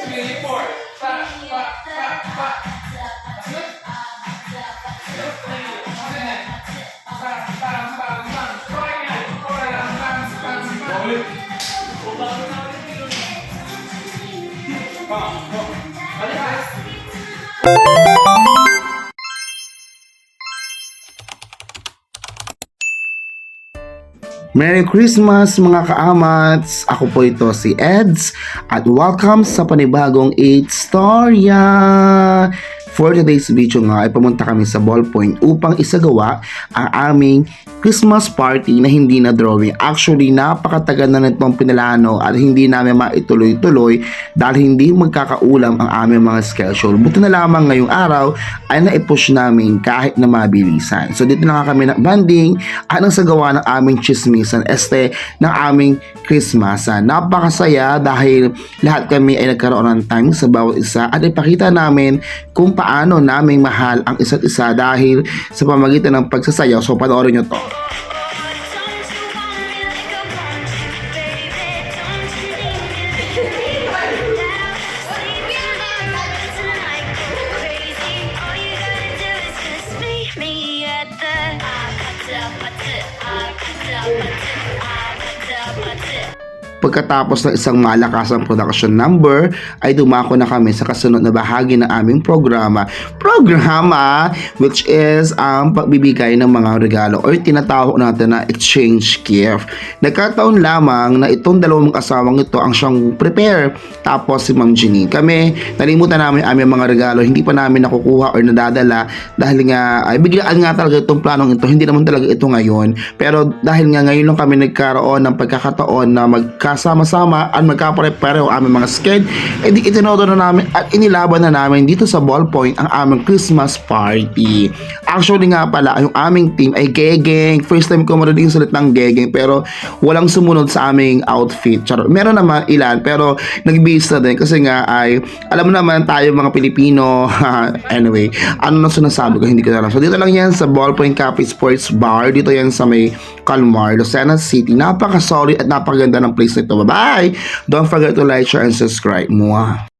3, 4. Pa, pa, pa, pa. Merry Christmas mga kaamats! Ako po ito si Eds at welcome sa panibagong 8 Storya! For today's video nga ay pumunta kami sa Ballpoint upang isagawa ang aming Christmas party na hindi na drawing. Actually, napakatagal na nitong pinalano at hindi namin maituloy-tuloy dahil hindi magkakaulam ang aming mga schedule. Buti na lamang ngayong araw ay naipush namin kahit na mabilisan. So dito na nga kami nagbanding at nagsagawa ng aming chismisan ng aming Christmasan. Napakasaya dahil lahat kami ay nagkaroon ng time sa bawat isa at ipakita namin kung paano namin mahal ang isa't isa dahil sa pamagitan ng pagsasayaw. So panoorin nyo to. Pagkatapos ng isang malakasang production number, ay dumako na kami sa kasunod na bahagi ng aming programa, which is ang pagbibigay ng mga regalo or tinatawag natin na exchange gift. Nagkataon lamang na itong dalawang asawang ito ang siyang prepare, tapos si Ma'am Jenny. Kami, nalimutan namin ang aming mga regalo, hindi pa namin nakukuha or nadadala dahil nga, ay biglaan nga talaga itong planong ito, hindi naman talaga ito ngayon. Pero dahil nga ngayon lang kami nagkaroon ng pagkakataon na magkasama-sama at magkapare-pareho ang aming mga sked, edi itinodo na namin at inilaban na namin dito sa Ballpoint ang aming Christmas party. Actually nga pala, yung aming team ay gegeng. First time ko marinig yung salit ng gegeng pero walang sumunod sa aming outfit. Charot. Meron naman ilan pero nagbihis na din kasi nga ay alam mo naman tayo mga Pilipino. Anyway, ano na sinasabi ko, hindi ko na alam. So dito lang yan sa Ballpoint Cafe Sports Bar. Dito yan sa may Calmar, Lucena City. Napaka-solid at napakaganda ng place nito. Bye-bye! Don't forget to like, share, and subscribe. Mwah!